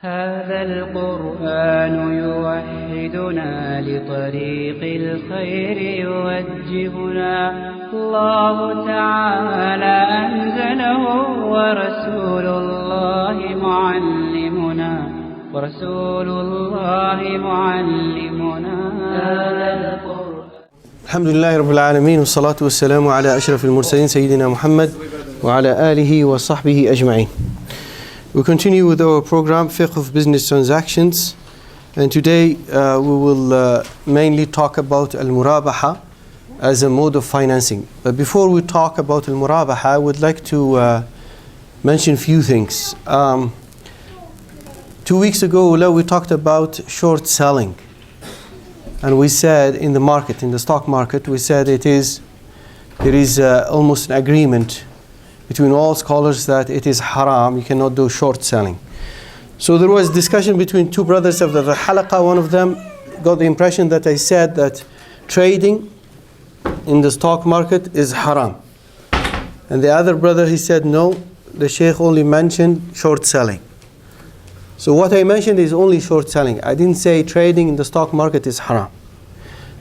هذا القرآن يوحدنا لطريق الخير يوجهنا الله تعالى أنزله ورسول الله معلمنا هذا القرآن. الحمد لله رب العالمين والصلاة والسلام على أشرف المرسلين سيدنا محمد وعلى آله وصحبه أجمعين. We continue with our program Fiqh of Business Transactions, and today we will mainly talk about Al-Murabahah as a mode of financing. But before we talk about Al-Murabahah, I would like to mention a few things. 2 weeks ago we talked about short selling, and we said in the market, in the stock market, we said there is almost an agreement between all scholars that it is haram, you cannot do short selling. So there was discussion between two brothers of the halaqah. One of them got the impression that I said that trading in the stock market is haram. And the other brother, he said no, the Sheikh only mentioned short selling. So what I mentioned is only short selling. I didn't say trading in the stock market is haram.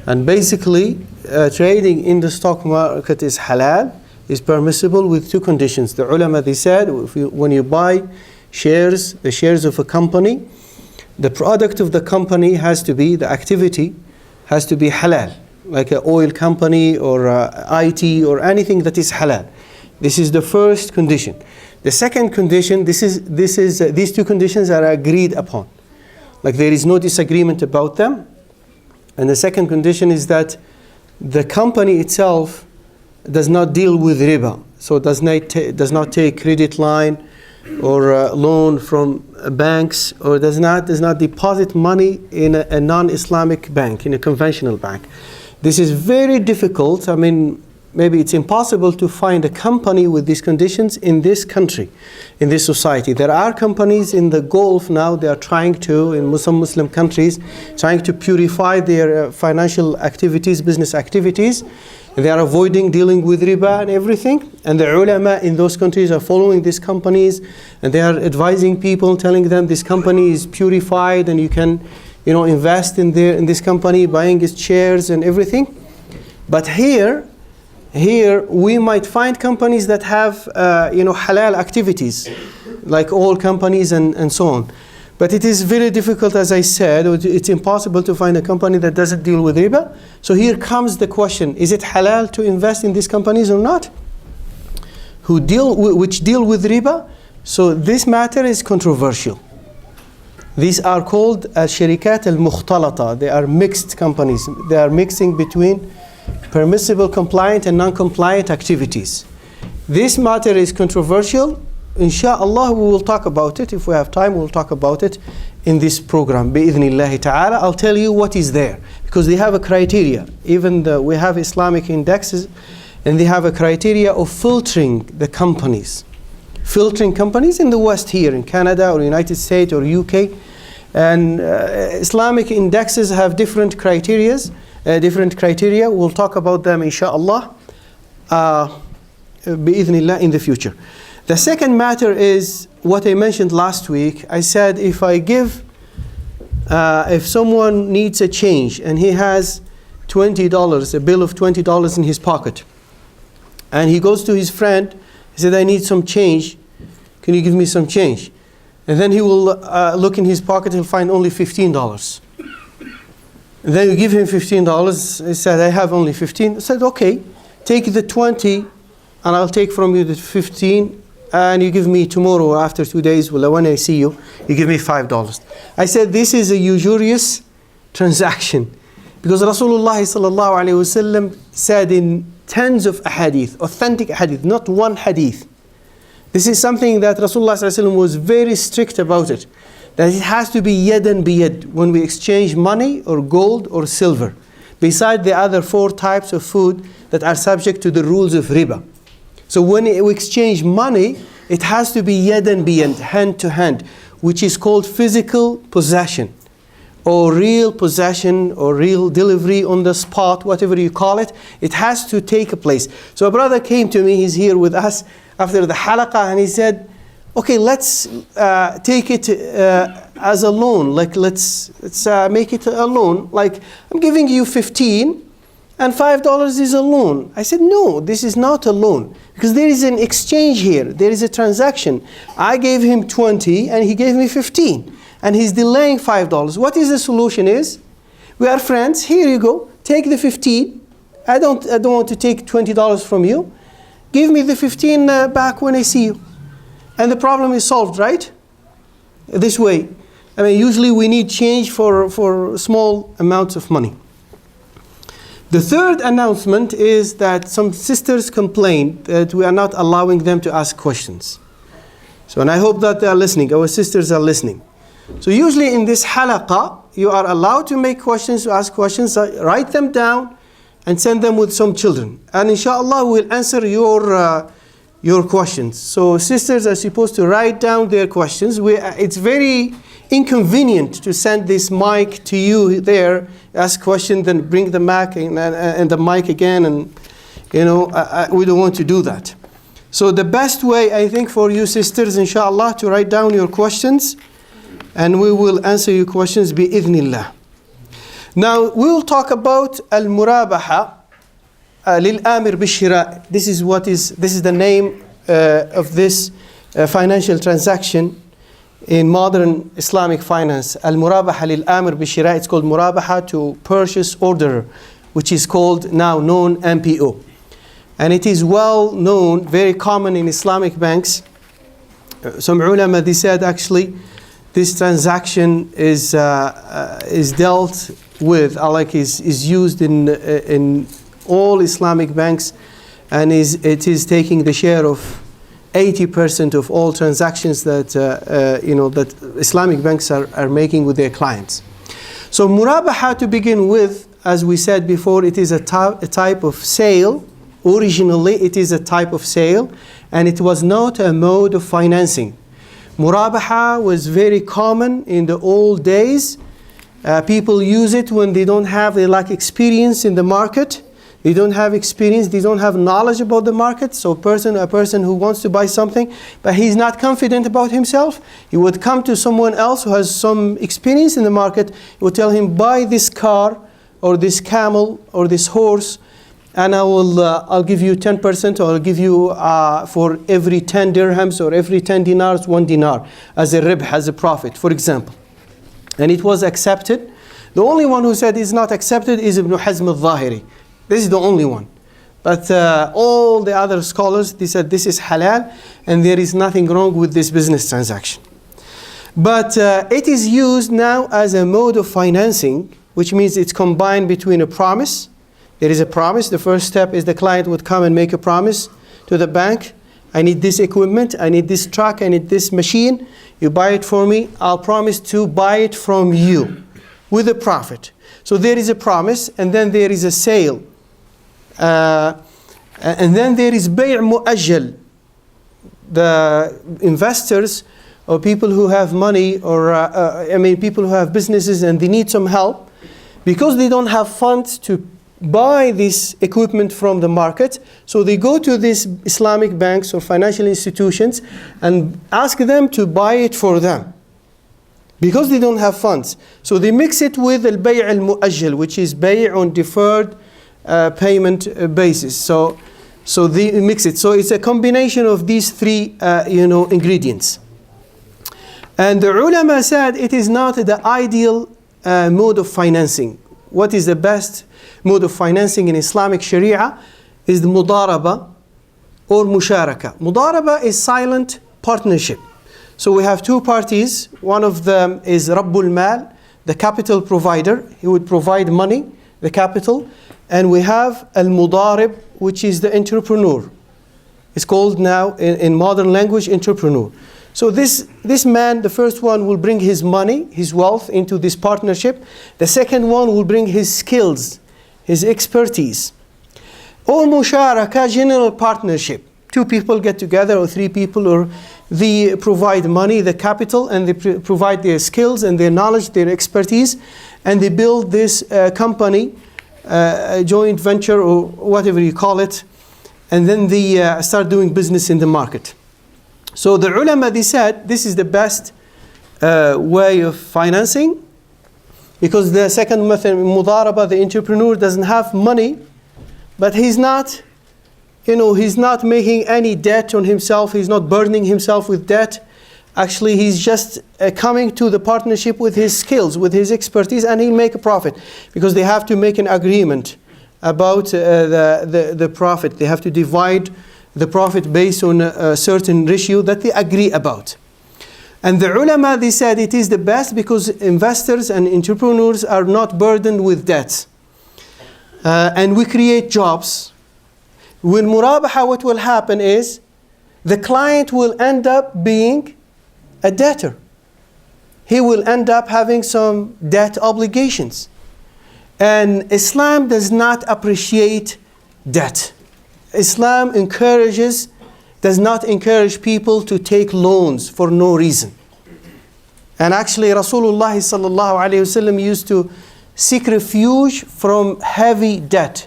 And basically, trading in the stock market is halal, is permissible with two conditions. The ulama, they said, when you buy shares, the shares of a company, the product of the company has to be, the activity has to be halal, like an oil company or IT or anything that is halal. This is the first condition. The second condition, these two conditions are agreed upon. Like there is no disagreement about them. And the second condition is that the company itself does not deal with riba, so does not take credit line or loan from banks, or does not deposit money in a non-Islamic bank, in a conventional bank. This is very difficult. I mean, maybe it's impossible to find a company with these conditions in this country, in this society. There are companies in the Gulf now, they are trying to, in some Muslim countries, trying to purify their financial activities, business activities. They are avoiding dealing with riba and everything. And the ulama in those countries are following these companies, and they are advising people, telling them this company is purified and you can, invest in this company, buying its shares and everything. But here we might find companies that have halal activities, like oil companies and so on. But it is very difficult, as I said, it's impossible to find a company that doesn't deal with riba. So here comes the question, is it halal to invest in these companies or not? Which deal with riba? So this matter is controversial. These are called sharikat al-mukhtalata. They are mixed companies. They are mixing between permissible compliant and non-compliant activities. This matter is controversial. Insha'Allah, we will talk about it. If we have time, we'll talk about it in this program. Bi-idhnillahi ta'ala, I'll tell you what is there. Because they have a criteria. We have Islamic indexes, and they have a criteria of filtering the companies. Filtering companies in the West here, in Canada or United States or UK. And Islamic indexes have different criteria. We'll talk about them, Insha'Allah, bi-idhnillah, in the future. The second matter is what I mentioned last week. I said if someone needs a change and he has $20, a bill of $20 in his pocket, and he goes to his friend, he said, I need some change, can you give me some change? And then he will look in his pocket, he'll find only $15. And then you give him $15, he said, I have only 15. I said, okay, take the 20 and I'll take from you the 15, and you give me tomorrow or after 2 days, when I see you, you give me $5. I said this is a usurious transaction, because Rasulullah sallallahu alaihi wasallam said in tens of hadith, authentic hadith, not one hadith. This is something that Rasulullah sallallahu alaihi wasallam was very strict about it, that it has to be yadan biyad when we exchange money or gold or silver, beside the other 4 types of food that are subject to the rules of riba. So when we exchange money, it has to be yadan biyad, hand to hand, which is called physical possession, or real possession, or real delivery on the spot, whatever you call it. It has to take place. So a brother came to me, he's here with us after the halaqah, and he said, okay, let's take it as a loan. Like let's make it a loan. Like I'm giving you 15 and $5 is a loan. I said, no, this is not a loan because there is an exchange here. There is a transaction. I gave him 20 and he gave me 15 and he's delaying $5. What is the solution is? We are friends. Here you go. Take the 15. I don't want to take $20 from you. Give me the 15 back when I see you. And the problem is solved, right? This way. I mean, usually we need change for small amounts of money. The third announcement is that some sisters complained that we are not allowing them to ask questions. So, and I hope that they are listening. Our sisters are listening. So usually in this halaqah, you are allowed to make questions, to ask questions, write them down and send them with some children. And inshallah we'll answer your questions. So sisters are supposed to write down their questions. It's very inconvenient to send this mic to you there, ask questions, then bring the mic and the mic again, and we don't want to do that. So the best way, I think, for you sisters, inshallah, to write down your questions, and we will answer your questions bi-idhnillah. Now we'll talk about al-Murabahah lil-amir bi-shira. This is the name of this financial transaction in modern Islamic finance. Al-Murabahah lil-amir bi-shira. It's called Murabahah, to purchase order, which is called now known MPO. And it is well known, very common in Islamic banks. Some ulama, they said actually this transaction is dealt with, is used in all Islamic banks, and it is taking the share of 80% of all transactions that that Islamic banks are making with their clients. So Murabahah, to begin with, as we said before, it is a type of sale. Originally, it is a type of sale, and it was not a mode of financing. Murabahah was very common in the old days. People use it when they lack experience in the market. They don't have experience, they don't have knowledge about the market. So a person who wants to buy something, but he's not confident about himself, he would come to someone else who has some experience in the market. He would tell him, buy this car, or this camel, or this horse, and I'll give you 10%, or I'll give you for every 10 dirhams or every 10 dinars, 1 dinar as a ribh, as a profit, for example. And it was accepted. The only one who said it's not accepted is Ibn Hazm al-Zahiri. This is the only one. But all the other scholars, they said this is halal and there is nothing wrong with this business transaction. But it is used now as a mode of financing, which means it's combined between a promise. There is a promise. The first step is the client would come and make a promise to the bank. I need this equipment, I need this truck, I need this machine. You buy it for me, I'll promise to buy it from you with a profit. So there is a promise, and then there is a sale. And then there is bay' mu'ajjal. The investors, or people who have money, or people who have businesses and they need some help, because they don't have funds to buy this equipment from the market, so they go to these Islamic banks or financial institutions and ask them to buy it for them, because they don't have funds. So they mix it with al-bay' al-mu'ajjal, which is bay' on deferred payment basis. So they mix it. So it's a combination of these three ingredients. And the ulama said it is not the ideal mode of financing. What is the best mode of financing in Islamic Sharia is the Mudarra or Musharaka. Mudarra is silent partnership. So we have two parties. One of them is Rabbul Mal, the capital provider. He would provide money, the capital. And we have Al-Mudarib, which is the entrepreneur. It's called now, in modern language, entrepreneur. So this man, the first one, will bring his money, his wealth into this partnership. The second one will bring his skills, his expertise. Or musharaka, general partnership. Two people get together, or three people, or they provide money, the capital, and they provide their skills and their knowledge, their expertise, and they build this company, a joint venture, or whatever you call it, and then they start doing business in the market. So the ulama, they said this is the best way of financing. Because the second method, Mudarra, the entrepreneur doesn't have money, but he's not making any debt on himself. He's not burdening himself with debt. Actually, he's just coming to the partnership with his skills, with his expertise, and he'll make a profit. Because they have to make an agreement about the profit. They have to divide the profit based on a certain ratio that they agree about. And the ulama, they said it is the best because investors and entrepreneurs are not burdened with debts. And we create jobs. With Murabahah, what will happen is the client will end up being a debtor. He will end up having some debt obligations. And Islam does not appreciate debt. Islam does not encourage people to take loans for no reason. And actually Rasulullah sallallahu alayhi wasallam used to seek refuge from heavy debt.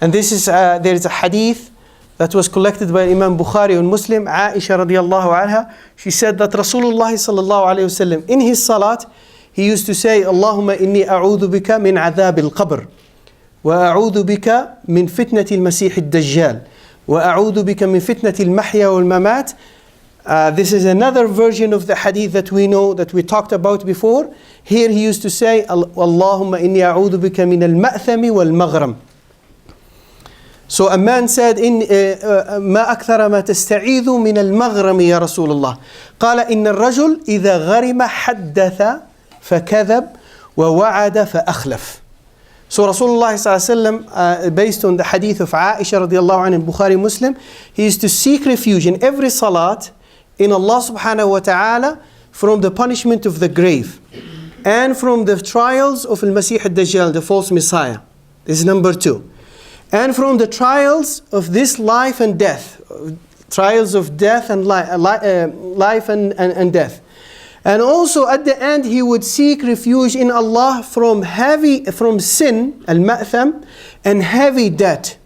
And this is there is a hadith that was collected by Imam Bukhari and Muslim, Aisha radiallahu anha. She said that Rasulullah sallallahu alayhi wasallam in his salat, he used to say, Allahumma inni a'udhu bika min adhab al-qabr, wa a'udhu bika min fitnati al-masih al-dajjal, wa a'udhu bika min fitnati al-mahya wal-mamat. This is another version of the hadith that we know, that we talked about before. Here he used to say, Allahumma inni a'udhu bika min al-ma'thami wal-maghram. So a man said, ما أكثر ما تستعيذ من المغرم يا رسول الله. قال إن الرجل إذا غرم حدث فكذب ووعد فأخلف. So Rasulullah sallallahu alaihi wasallam, based on the hadith of Aisha radiallahu anha in Bukhari Muslim, he used to seek refuge in every salat in Allah subhanahu wa ta'ala from the punishment of the grave and from the trials of al-Masih al-Dajjal, the false Messiah. This is number 2. And from the trials of this life and death, trials of death and life and death. And also at the end he would seek refuge in Allah from sin, al-ma'tham, and heavy debt.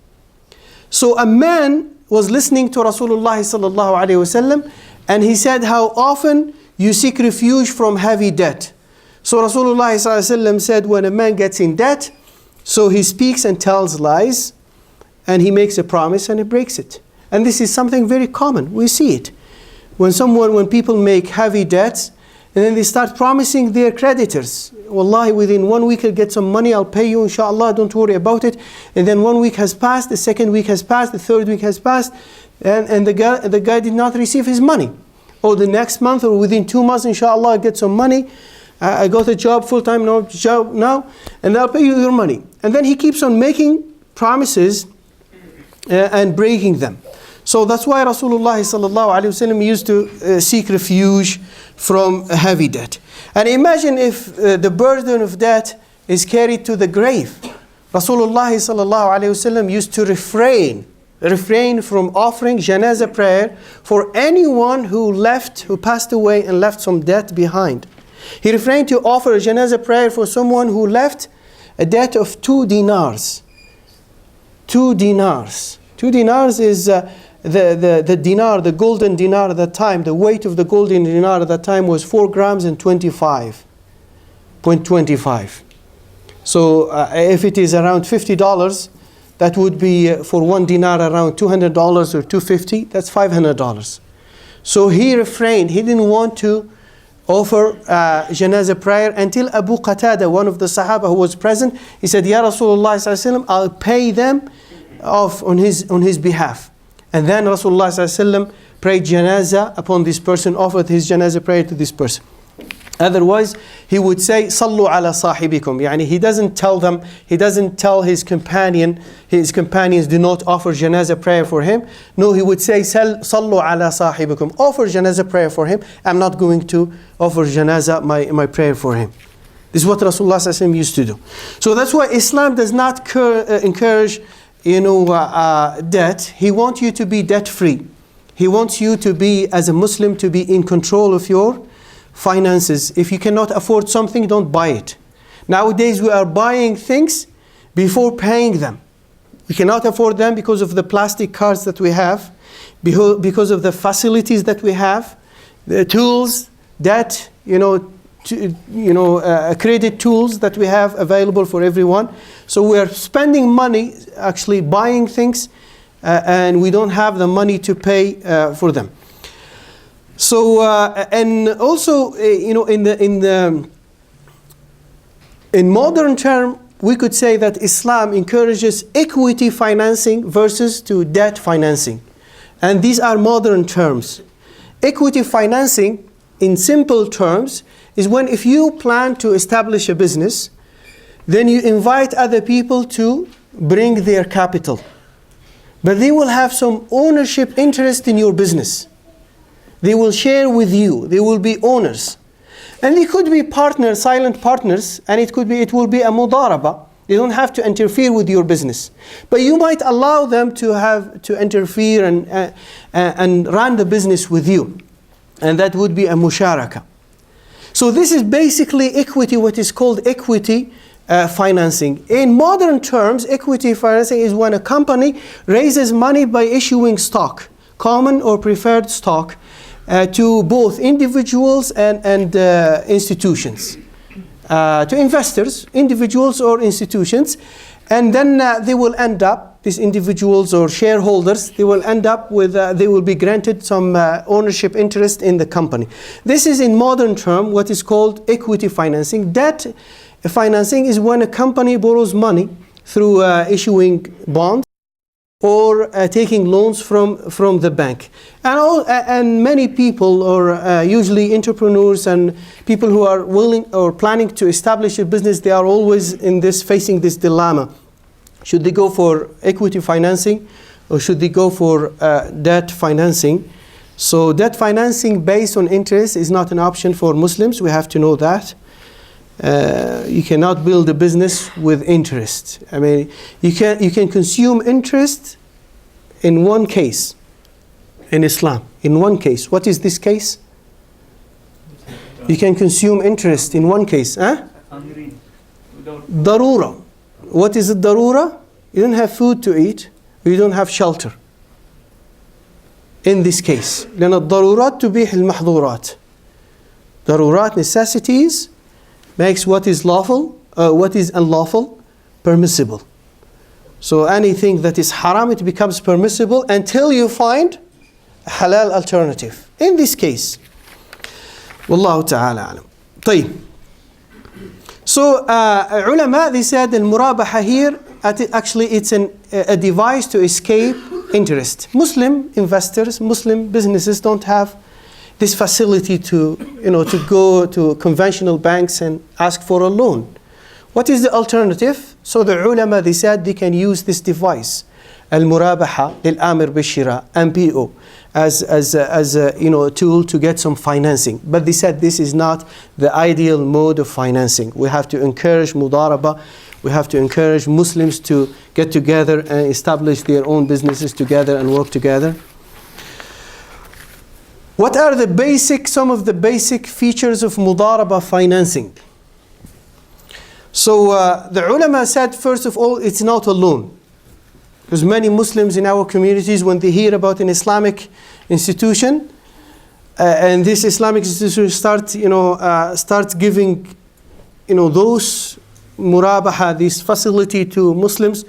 So a man was listening to Rasulullah sallallahu alaihi wasallam, and he said, how often you seek refuge from heavy debt. So Rasulullah sallallahu alaihi wasallam said, when a man gets in debt, so he speaks and tells lies, and he makes a promise and he breaks it. And this is something very common. We see it. When people make heavy debts, and then they start promising their creditors, Wallahi, within 1 week I'll get some money, I'll pay you, inshallah, don't worry about it. And then 1 week has passed, the second week has passed, the third week has passed, and the guy did not receive his money. Or the next month, or within 2 months, inshallah, I'll get some money. I got a job, full-time job now, and I'll pay you your money. And then he keeps on making promises and breaking them. So that's why Rasulullah sallallahu alaihi wasallam used to seek refuge from a heavy debt. And imagine if the burden of debt is carried to the grave. Rasulullah sallallahu alaihi wasallam used to refrain from offering janazah prayer for anyone who passed away and left some debt behind. He refrained to offer a janazah prayer for someone who left a debt of 2 dinars. 2 dinars. 2 dinars is the dinar, the golden dinar at that time. The weight of the golden dinar at that time was 4 grams and 25.25. So if it is around $50, that would be for 1 dinar around $200 or $250. That's $500. So he refrained. He didn't want to offer janazah prayer until Abu Qatada, one of the Sahaba who was present, he said, Ya Rasulullah sallallahu alaihi wasallam, I'll pay them off on his behalf. And then Rasulullah sallallahu alaihi wasallam prayed janazah upon this person, offered his janazah prayer to this person. Otherwise, he would say, Sallu ala sahibikum. Yani he doesn't tell his companions do not offer janazah prayer for him. No, he would say, Sallu ala sahibikum. Offer janazah prayer for him. I'm not going to offer janazah, my prayer for him. This is what Rasulullah sallallahu alaihi wasallam used to do. So that's why Islam does not encourage debt. He wants you to be debt free. He wants you to be, as a Muslim, to be in control of your finances. If you cannot afford something, don't buy it. Nowadays we are buying things before paying them. We cannot afford them because of the plastic cards that we have, because of the facilities that we have, the tools that credit tools that we have available for everyone. So we are spending money actually buying things, and we don't have the money to pay for them. So and also in modern term, we could say that Islam encourages equity financing versus to debt financing. And these are modern terms. Equity financing, in simple terms, is when if you plan to establish a business, then you invite other people to bring their capital. But they will have some ownership interest in your business. They will share with you. They will be owners. And they could be partners, silent partners, and it will be a mudaraba. They don't have to interfere with your business. But you might allow them to interfere and run the business with you. And that would be a musharaka. So this is basically equity, what is called equity financing. In modern terms, equity financing is when a company raises money by issuing stock, common or preferred stock, to both individuals and institutions, to investors, individuals or institutions, and then they will end up, these individuals or shareholders, they will end up with, they will be granted some ownership interest in the company. This is in modern term what is called equity financing. Debt financing is when a company borrows money through issuing bonds or taking loans from the bank. And many people, or usually entrepreneurs and people who are willing or planning to establish a business, they are always facing this dilemma. Should they go for equity financing or should they go for debt financing? So debt financing based on interest is not an option for Muslims. We have to know that. You cannot build a business with interest. I mean, you can consume interest in one case in Islam. In one case. What is this case? You can consume interest in one case. Darura. What is it, darura? You don't have food to eat. You don't have shelter. In this case. لأن الضرورات تبيح المحظورات. Darurat, necessities, makes what is lawful, what is unlawful, permissible. So anything that is haram, it becomes permissible until you find a halal alternative. In this case. Wallahu ta'ala alam. طيب. So ulama, they said al-murabahah here, actually it's a device to escape interest. Muslim investors, Muslim businesses don't have this facility to go to conventional banks and ask for a loan. What is the alternative? So the ulama, they said they can use this device, al-murabaha lil-amir bishira, MPO, as a tool to get some financing. But they said this is not the ideal mode of financing. We have to encourage mudaraba. We have to encourage Muslims to get together and establish their own businesses together and work together. What are some of the basic features of mudaraba financing? So the ulama said, first of all, it's not a loan. Because many Muslims in our communities, when they hear about an Islamic institution, and this Islamic institution starts giving, those murabaha, this facility to Muslims,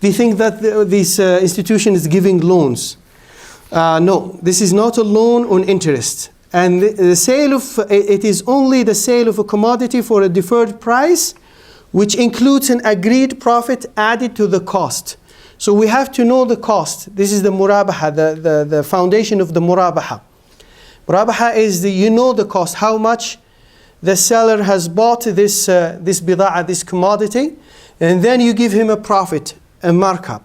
they think that this institution is giving loans. No, this is not a loan on interest. And the sale of it is only the sale of a commodity for a deferred price, which includes an agreed profit added to the cost. So we have to know the cost. This is the murabaha, the foundation of the murabaha. Murabaha is the cost, how much the seller has bought this bida'a, this commodity, and then you give him a profit, a markup.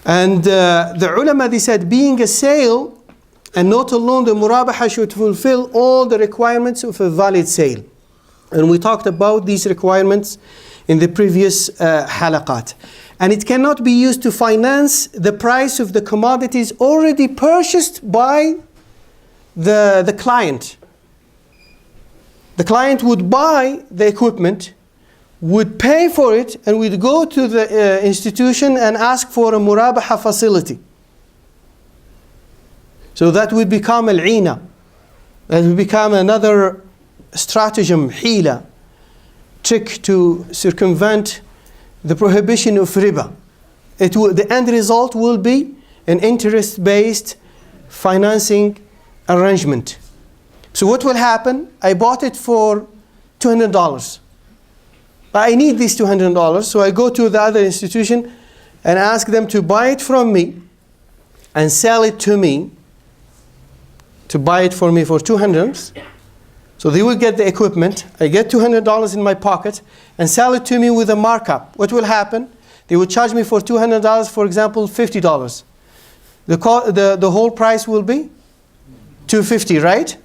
And the ulama, they said, being a sale and not a loan, the murabaha should fulfill all the requirements of a valid sale. And we talked about these requirements in the previous halaqat. And it cannot be used to finance the price of the commodities already purchased by the client. The client would buy the equipment, would pay for it, and would go to the institution and ask for a murabaha facility. So that would become al-'ina. That will become another stratagem, hila, trick to circumvent the prohibition of riba. The end result will be an interest-based financing arrangement. So what will happen? I bought it for $200. But I need these $200, so I go to the other institution and ask them to buy it from me and sell it to me, to buy it for me for $200. So they will get the equipment. I get $200 in my pocket and sell it to me with a markup. What will happen? They will charge me for $200, for example, $50. The whole price will be $250, right?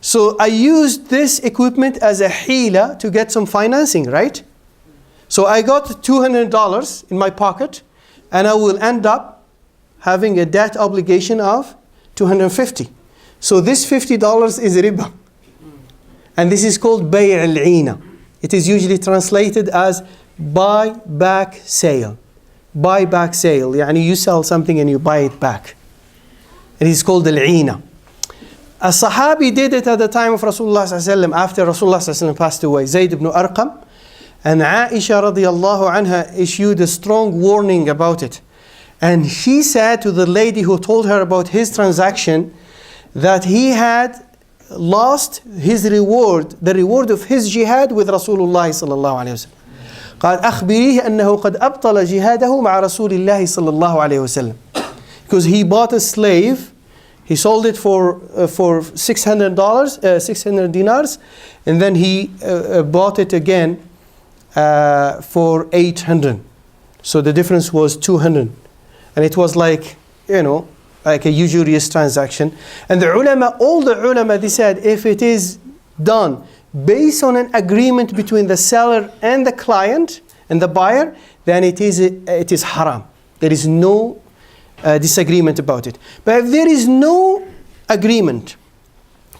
So I used this equipment as a hila to get some financing, right? So I got $200 in my pocket, and I will end up having a debt obligation of $250. So this $50 is riba. And this is called bay' al-'ina. It is usually translated as buy-back sale. Buy-back sale. Yani you sell something and you buy it back. It is called al-'ina. A Sahabi did it at the time of Rasulullah ﷺ, after Rasulullah ﷺ passed away, Zayd ibn Arqam. And Aisha radiallahu anha issued a strong warning about it. And she said to the lady who told her about his transaction that he had lost his reward, the reward of his jihad with Rasulullah sallallahu alayhi wa sallam. قال أخبريه أنه قد أبطل جهاده مع رسول الله صلى الله عليه وسلم. Because he bought a slave, he sold it for $600, 600 dinars, and then he bought it again for 800. So the difference was 200. And it was like, like a usurious transaction. And the ulama, all the ulama, they said, if it is done based on an agreement between the seller and the client and the buyer, then it is haram. There is no disagreement about it. But if there is no agreement,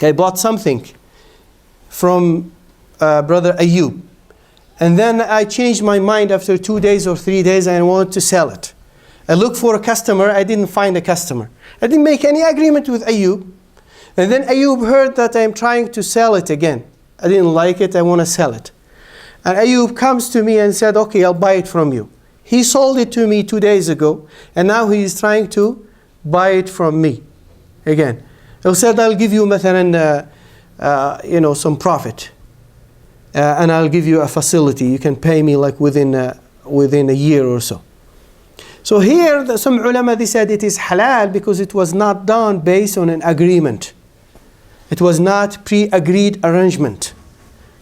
I bought something from Brother Ayub, and then I changed my mind after 2 days or 3 days and I wanted to sell it. I looked for a customer, I didn't find a customer. I didn't make any agreement with Ayub. And then Ayub heard that I'm trying to sell it again. I didn't like it, I want to sell it. And Ayub comes to me and said, okay, I'll buy it from you. He sold it to me 2 days ago, and now he is trying to buy it from me again. He said, I'll give you some profit. And I'll give you a facility. You can pay me like within a year or so. So here, some ulama, they said it is halal because it was not done based on an agreement. It was not pre-agreed arrangement.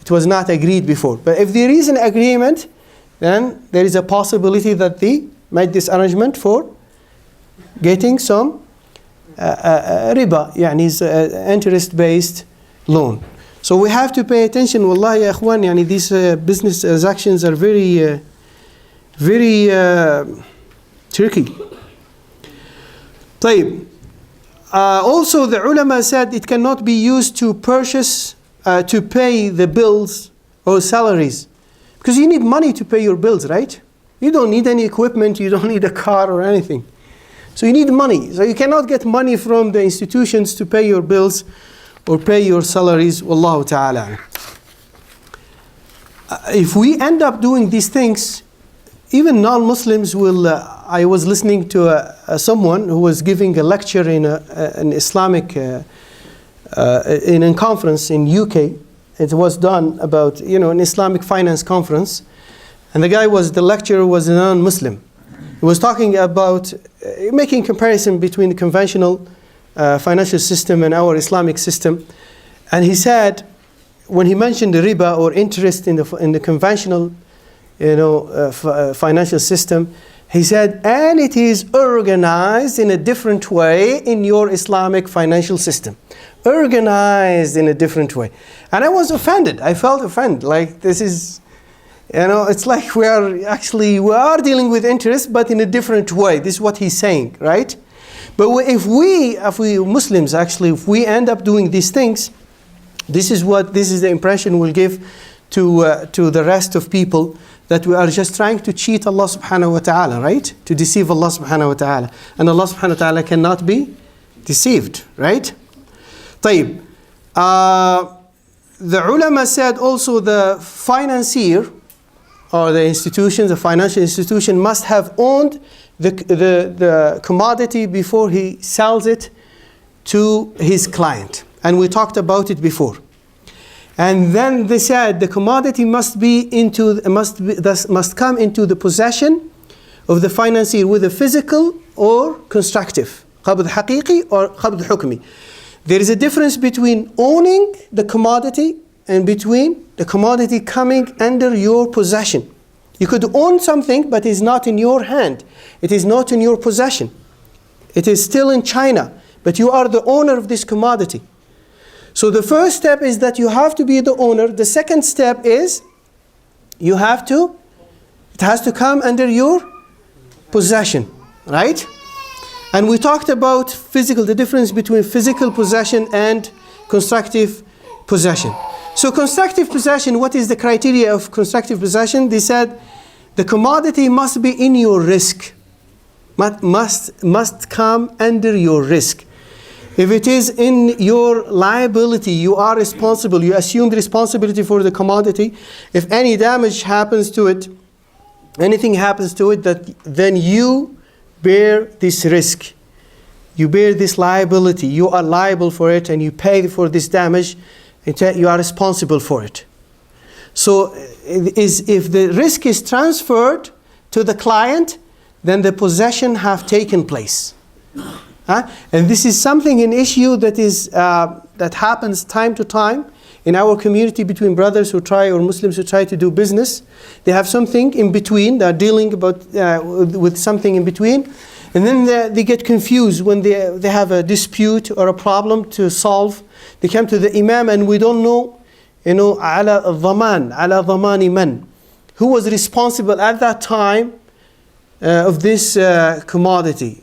It was not agreed before. But if there is an agreement, then there is a possibility that they made this arrangement for getting some riba, yani interest-based loan. So we have to pay attention. Wallahi ya ikhwan, yani these business transactions are very, very tricky. طيب. Also the ulama said it cannot be used to purchase, to pay the bills or salaries. Because you need money to pay your bills, right? You don't need any equipment, you don't need a car or anything. So you need money. So you cannot get money from the institutions to pay your bills or pay your salaries. Wallahu ta'ala. If we end up doing these things, even non-Muslims will... I was listening to someone who was giving a lecture in an Islamic... in a conference in UK. It was done about, an Islamic finance conference. And the lecturer was a non-Muslim. He was talking about making comparison between the conventional financial system and our Islamic system. And he said, when he mentioned the riba or interest in the conventional, financial system, he said, and it is organized in a different way in your Islamic financial system. Organized in a different way. And I was offended. I felt offended. Like this is, it's like we are dealing with interest, but in a different way. This is what he's saying, right? But if we Muslims, if we end up doing these things, this is the impression we'll give to the rest of people, that we are just trying to cheat Allah subhanahu wa ta'ala, right? To deceive Allah subhanahu wa ta'ala. And Allah subhanahu wa ta'ala cannot be deceived, right? طيب. The ulama said also the financier or the institution, the financial institution must have owned the commodity before he sells it to his client. And we talked about it before. And then they said the commodity must come into the possession of the financier with a physical or constructive, qabd haqiqi or qabd hukmi. There is a difference between owning the commodity and between the commodity coming under your possession. You could own something, but it's not in your hand. It is not in your possession. It is still in China, but you are the owner of this commodity. So the first step is that you have to be the owner. The second step is it has to come under your possession, right? And we talked about the difference between physical possession and constructive possession. So constructive possession, what is the criteria of constructive possession? They said the commodity must be in your risk, must come under your risk. If it is in your liability, you are responsible, you assume the responsibility for the commodity. If any damage happens to it, anything happens to it, then you bear this risk. You bear this liability. You are liable for it and you pay for this damage. You are responsible for it. So if the risk is transferred to the client, then the possession have taken place. And this is an issue that happens time to time in our community between brothers or Muslims who try to do business. They have something in between. They are dealing with something in between. And then they get confused when they have a dispute or a problem to solve. They come to the Imam and we don't know, ala dhamani man, who was responsible at that time of this commodity.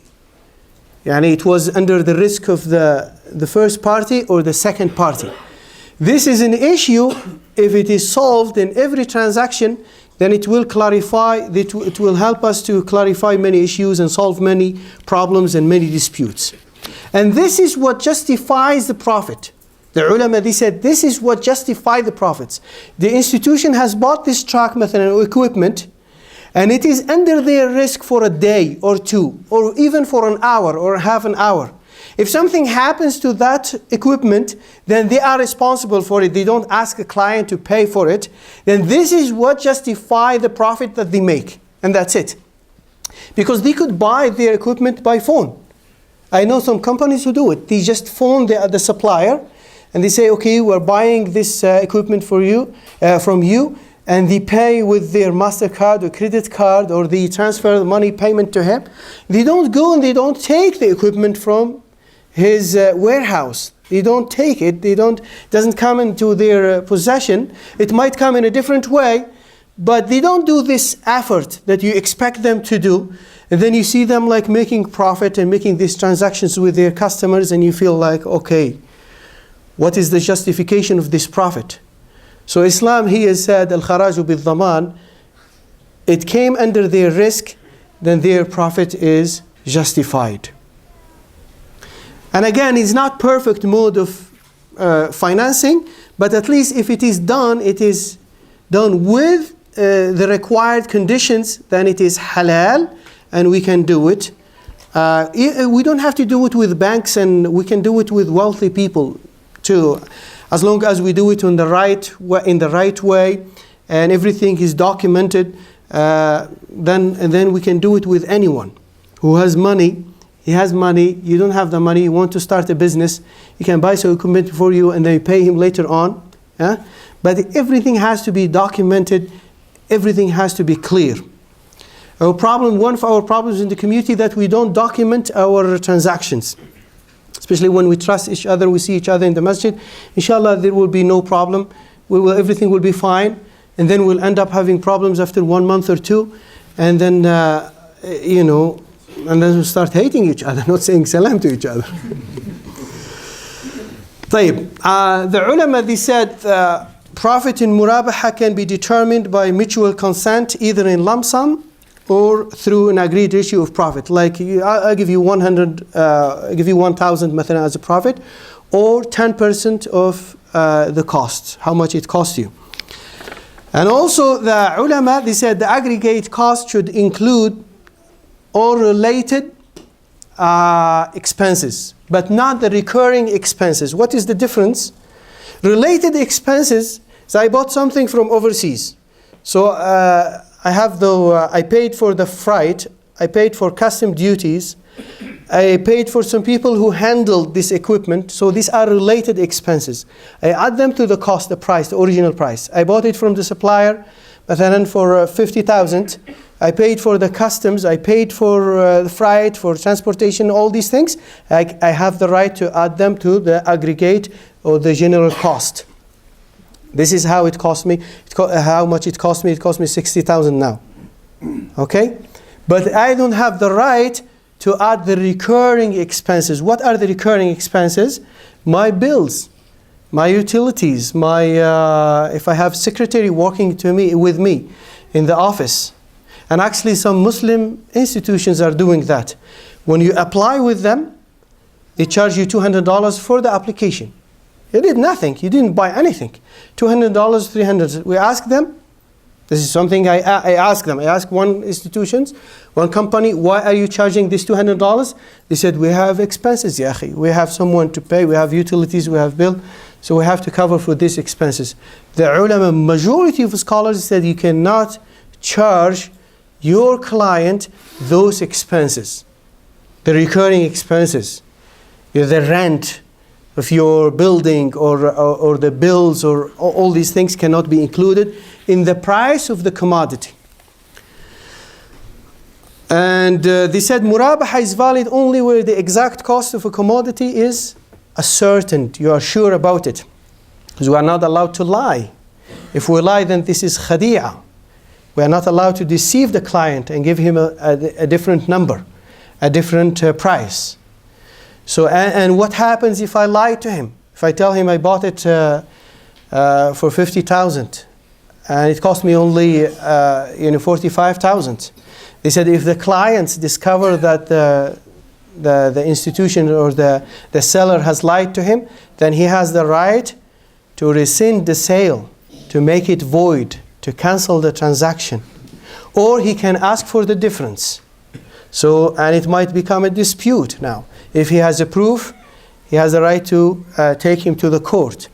Yani it was under the risk of the first party or the second party. This is an issue. If it is solved in every transaction, then it will clarify, it will help us to clarify many issues and solve many problems and many disputes. And this is what justifies the profit. The ulama, they said, this is what justifies the profits. The institution has bought this truck, or equipment, and it is under their risk for a day or two, or even for an hour or half an hour. If something happens to that equipment, then they are responsible for it. They don't ask a client to pay for it. Then this is what justifies the profit that they make. And that's it. Because they could buy their equipment by phone. I know some companies who do it. They just phone the supplier and they say, okay, we're buying this equipment from you. And they pay with their MasterCard or credit card, or they transfer the money payment to him. They don't go and they don't take the equipment from his warehouse. They don't take it. Doesn't come into their possession. It might come in a different way, but they don't do this effort that you expect them to do. And then you see them like making profit and making these transactions with their customers, and you feel like, okay, what is the justification of this profit? So Islam here said, al-kharaju bil-dhaman, it came under their risk, then their profit is justified. And again, it's not perfect mode of financing, but at least if it is done with the required conditions, then it is halal, and we can do it. We don't have to do it with banks, and we can do it with wealthy people too. As long as we do it in the right way, and everything is documented, then we can do it with anyone who has money. He has money, you don't have the money, you want to start a business, he can buy some equipment for you and then you pay him later on. But everything has to be documented, everything has to be clear. One of our problems in the community that we don't document our transactions. Especially when we trust each other, we see each other in the masjid. Inshallah, there will be no problem. Everything will be fine. And then we'll end up having problems after 1 month or two. And then, and then we'll start hating each other, not saying salam to each other. The ulama, they said, profit in Murabahah can be determined by mutual consent, either in lump sum or through an agreed ratio of profit. Like I'll give you 100, I'll give you 1,000 as a profit, or 10% of the cost, how much it costs you. And also the ulama, they said the aggregate cost should include all related expenses, but not the recurring expenses. What is the difference? Related expenses, so I bought something from overseas. So I paid for the freight, I paid for custom duties, I paid for some people who handled this equipment. So these are related expenses. I add them to the cost, the price, the original price. I bought it from the supplier, but then for 50,000. I paid for the customs, I paid for the freight, for transportation, all these things. I have the right to add them to the aggregate or the general cost. This is how it cost me. How much it cost me? It cost me 60,000 now. Okay? But I don't have the right to add the recurring expenses. What are the recurring expenses? My bills, my utilities, if I have secretary working with me in the office. And actually some Muslim institutions are doing that. When you apply with them, they charge you $200 for the application. You did nothing. You didn't buy anything. $200, $300. We ask them. This is something I ask them. I ask one company, why are you charging this $200? They said, we have expenses, ya akhi. We have someone to pay. We have utilities. We have bill. So we have to cover for these expenses. The ulama, majority of scholars said you cannot charge your client those expenses, the recurring expenses, the rent of your building or the bills or all these things cannot be included in the price of the commodity. And they said Murabahah is valid only where the exact cost of a commodity is ascertained. You are sure about it. Because we are not allowed to lie. If we lie, then this is khadi'ah. We are not allowed to deceive the client and give him a different number, a different price. So, and what happens if I lie to him? If I tell him I bought it for 50,000 and it cost me only 45,000. They said if the clients discover that the institution or the seller has lied to him, then he has the right to rescind the sale, to make it void, to cancel the transaction. Or he can ask for the difference. So, and it might become a dispute now. If he has a proof, he has the right to take him to the court.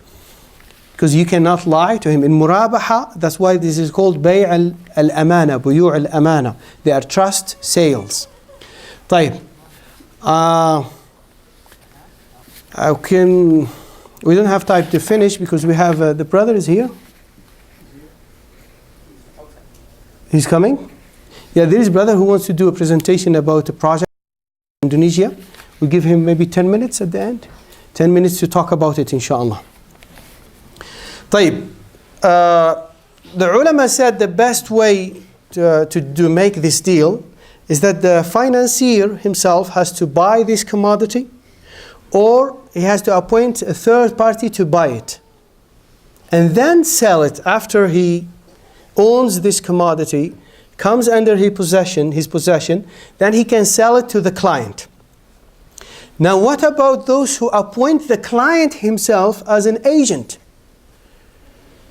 Because you cannot lie to him. In Murabahah, that's why this is called Bay' al-Amana, Buyu' al-Amana. They are trust sales. طيب. We don't have time to finish because we have the brother is here. He's coming? Yeah, there is a brother who wants to do a presentation about a project in Indonesia. We give him maybe 10 minutes at the end. 10 minutes to talk about it, inshallah. طيب. The ulama said the best way to make this deal is that the financier himself has to buy this commodity, or he has to appoint a third party to buy it and then sell it after he owns this commodity, comes under his possession, then he can sell it to the client. Now what about those who appoint the client himself as an agent?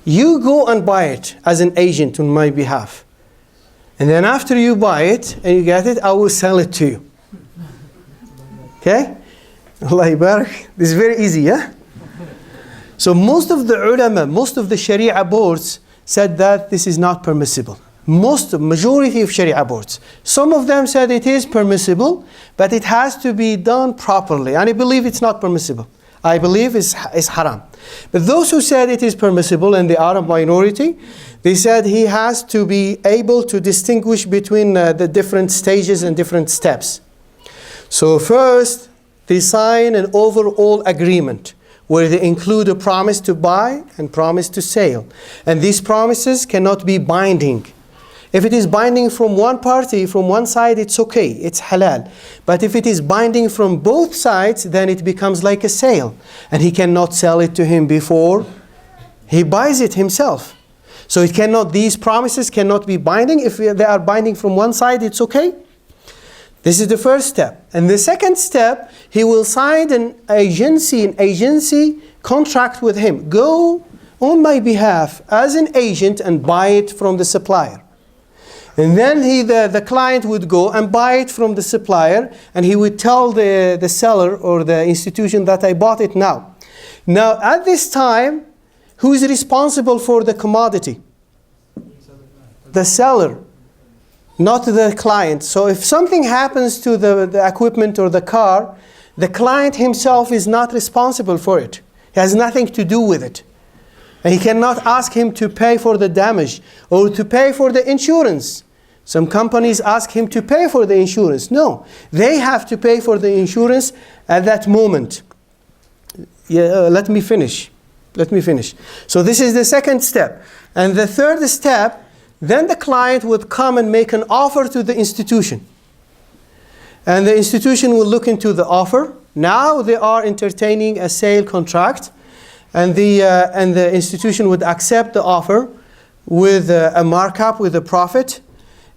You go and buy it as an agent on my behalf. And then after you buy it and you get it, I will sell it to you. Okay? Allah Barak. This is very easy, yeah? So most of the ulama, most of the Sharia boards said that this is not permissible. Majority of Sharia boards. Some of them said it is permissible, but it has to be done properly. And I believe it's not permissible. I believe it's haram. But those who said it is permissible, and they are a minority, they said he has to be able to distinguish between the different stages and different steps. So first, they sign an overall agreement where they include a promise to buy and promise to sell. And these promises cannot be binding. If it is binding from one party, from one side, it's okay, it's halal. But if it is binding from both sides, then it becomes like a sale. And he cannot sell it to him before he buys it himself. So these promises cannot be binding. If they are binding from one side, it's okay. This is the first step. And the second step, he will sign an agency contract with him. Go on my behalf as an agent and buy it from the supplier. And then the client would go and buy it from the supplier, and he would tell the seller or the institution that I bought it now. Now, at this time, who is responsible for the commodity? The seller, not the client. So if something happens to the equipment or the car, the client himself is not responsible for it. He has nothing to do with it. And he cannot ask him to pay for the damage or to pay for the insurance. Some companies ask him to pay for the insurance. No, they have to pay for the insurance at that moment. Let me finish. So this is the second step. And the third step, then the client would come and make an offer to the institution. And the institution will look into the offer. Now they are entertaining a sale contract. And the institution would accept the offer with a markup, with a profit.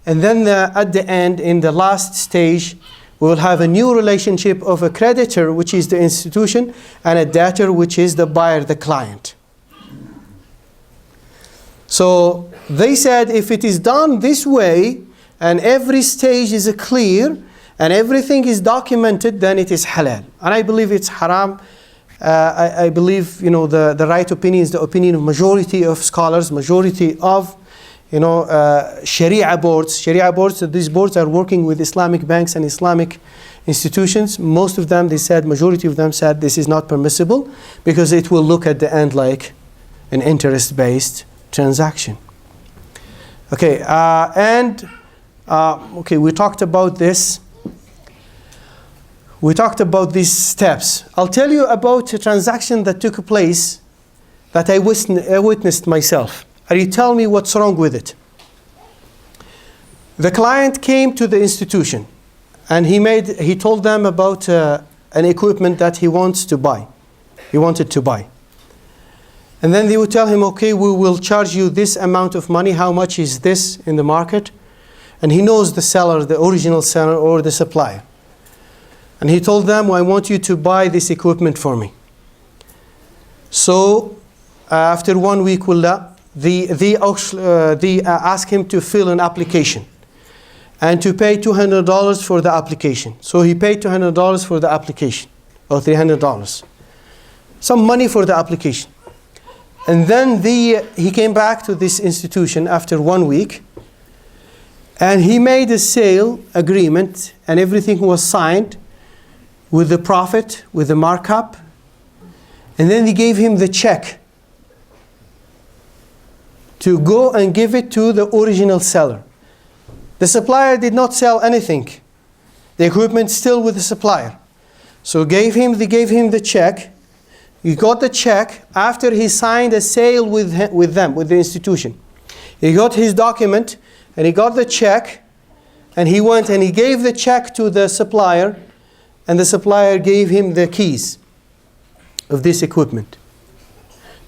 And then at the end, in the last stage, we will have a new relationship of a creditor, which is the institution, and a debtor, which is the buyer, the client. So they said if it is done this way, and every stage is clear, and everything is documented, then it is halal. And I believe it's haram. I believe, the right opinion is the opinion of majority of scholars, majority of Sharia boards. Sharia boards, these boards are working with Islamic banks and Islamic institutions. Most of them, majority of them said this is not permissible because it will look at the end like an interest-based transaction. Okay, we talked about this. We talked about these steps. I'll tell you about a transaction that took place that I witnessed myself. And you tell me what's wrong with it. The client came to the institution and he told them about an equipment that he wanted to buy. And then they would tell him, okay, we will charge you this amount of money. How much is this in the market? And he knows the seller, the original seller or the supplier. And he told them, I want you to buy this equipment for me. So after 1 week, they asked him to fill an application and to pay $200 for the application. So he paid $200 for the application, or $300. Some money for the application. And then he came back to this institution after 1 week, and he made a sale agreement, and everything was signed with the profit, with the markup. And then they gave him the check to go and give it to the original seller. The supplier did not sell anything. The equipment still with the supplier. So they gave him the check. He got the check after he signed a sale with the institution. He got his document and he got the check, and he went and he gave the check to the supplier, and the supplier gave him the keys of this equipment.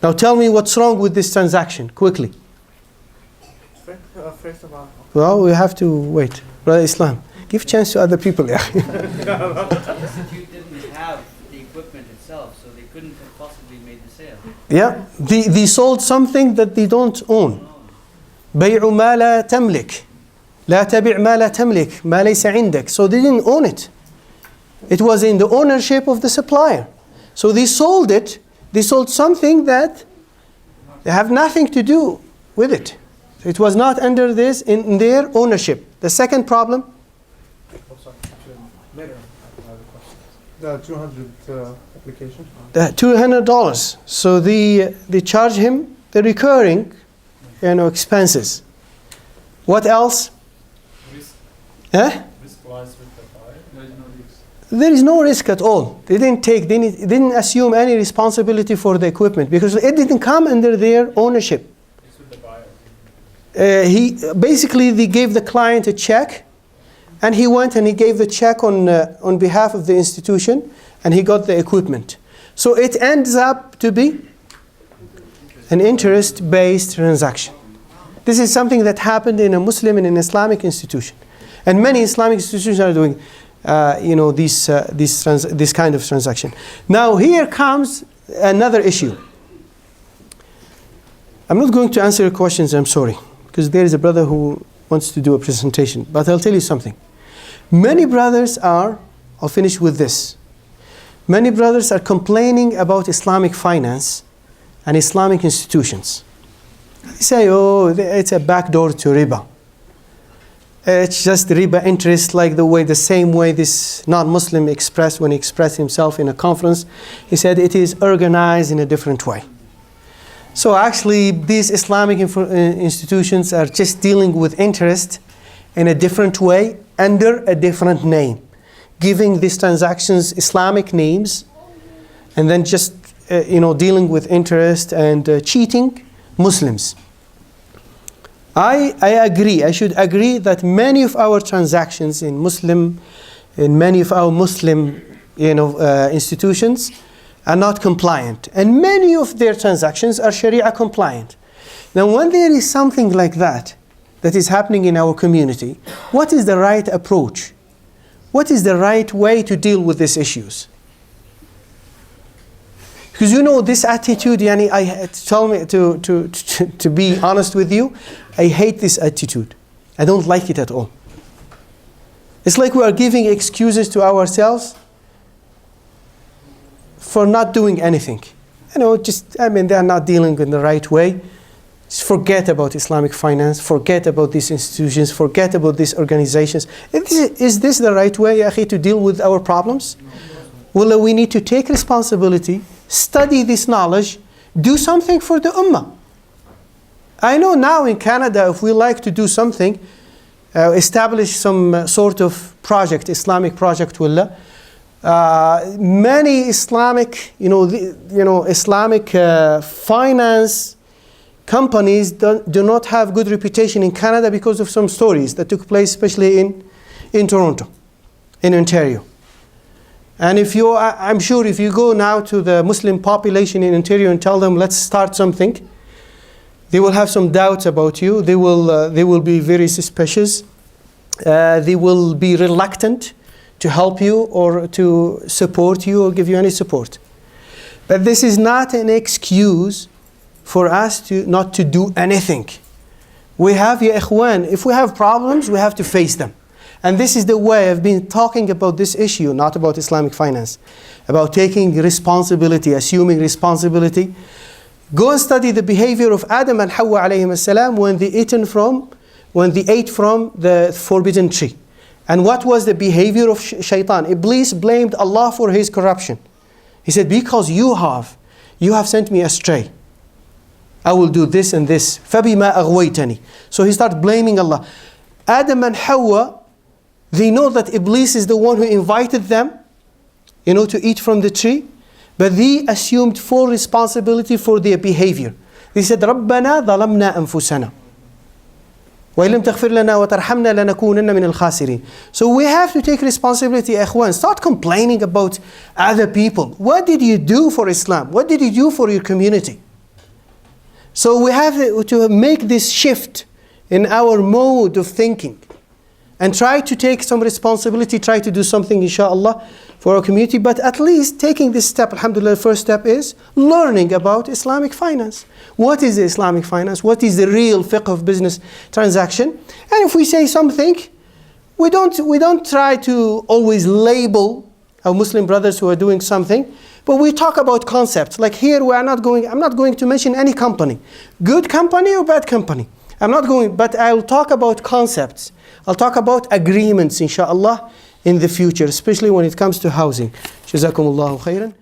Now tell me what's wrong with this transaction, quickly. First of all, well, we have to wait. Brother Islam, give chance to other people. The institute didn't have the equipment itself, so they couldn't have possibly made the sale. Yeah, they sold something that they don't own. بيع ما لا تملك. لا تبع ما لا تملك. ما ليس عندك. So they didn't own it. It was in the ownership of the supplier. So they sold it. They sold something that they have nothing to do with it. It was not under this in their ownership. The second problem. later I have a question. The 200 application. $200. So they charge him the recurring, expenses. What else? Risk. Risk lies with the buyer. There is no risk. There is no risk at all. They didn't assume any responsibility for the equipment because it didn't come under their ownership. It's with the buyer. They gave the client a check, and he went and he gave the check on behalf of the institution, and he got the equipment. So it ends up to be an interest-based transaction. This is something that happened in a Muslim and an Islamic institution. And many Islamic institutions are doing, this kind of transaction. Now here comes another issue. I'm not going to answer your questions, I'm sorry, because there is a brother who wants to do a presentation. But I'll tell you something. Many brothers are, I'll finish with this. Many brothers are complaining about Islamic finance and Islamic institutions. They say, oh, it's a backdoor to riba. It's just riba interest, like the same way this non-Muslim expressed when he expressed himself in a conference. He said it is organized in a different way. So actually, these Islamic institutions are just dealing with interest in a different way, under a different name, giving these transactions Islamic names, and then just dealing with interest and cheating Muslims. I agree. I should agree that many of our transactions in many of our Muslim institutions are not compliant, and many of their transactions are Sharia compliant. Now, when there is something like that is happening in our community, what is the right approach? What is the right way to deal with these issues? Because this attitude, tell me to be honest with you, I hate this attitude. I don't like it at all. It's like we are giving excuses to ourselves for not doing anything. They are not dealing in the right way. Just forget about Islamic finance, forget about these institutions, forget about these organizations. Is this the right way, Akhi, to deal with our problems? Well, we need to take responsibility, study this knowledge, do something for the ummah. I know now in Canada, if we like to do something, establish some sort of project, Islamic project, many Islamic, Islamic finance companies do not have good reputation in Canada because of some stories that took place, especially in Toronto, in Ontario. And I'm sure if you go now to the Muslim population in Ontario and tell them, let's start something, they will have some doubts about you. They will be very suspicious. They will be reluctant to help you or to support you or give you any support. But this is not an excuse for us not to do anything. We have, ya ikhwan, if we have problems, we have to face them. And this is the way I've been talking about this issue, not about Islamic finance, about taking responsibility, assuming responsibility. Go and study the behavior of Adam and Hawa alayhim salam when they ate from the forbidden tree. And what was the behavior of shaitan? Iblis blamed Allah for his corruption. He said, because you have sent me astray. I will do this and this. فَبِمَا أَغْوَيْتَنِي. So he started blaming Allah. Adam and Hawa, they know that Iblis is the one who invited them, to eat from the tree. But they assumed full responsibility for their behavior. They said, رَبَّنَا ظَلَمْنَا أَنفُسَنَا وَإِلَّمْ تَغْفِرْ لَنَا وَتَرْحَمْنَا لَنَكُونَنَّ مِنَ الْخَاسِرِينَ. So we have to take responsibility, ikhwan. Start complaining about other people. What did you do for Islam? What did you do for your community? So we have to make this shift in our mode of thinking and try to take some responsibility, try to do something, inshallah, for our community. But at least taking this step, alhamdulillah, the first step is learning about Islamic finance. What is Islamic finance? What is the real fiqh of business transaction? And if we say something, we don't try to always label our Muslim brothers who are doing something, but we talk about concepts. Like here, I'm not going to mention any company, good company or bad company. But I'll talk about concepts. I'll talk about agreements, inshallah, in the future, especially when it comes to housing. Jazakumullahu khairan.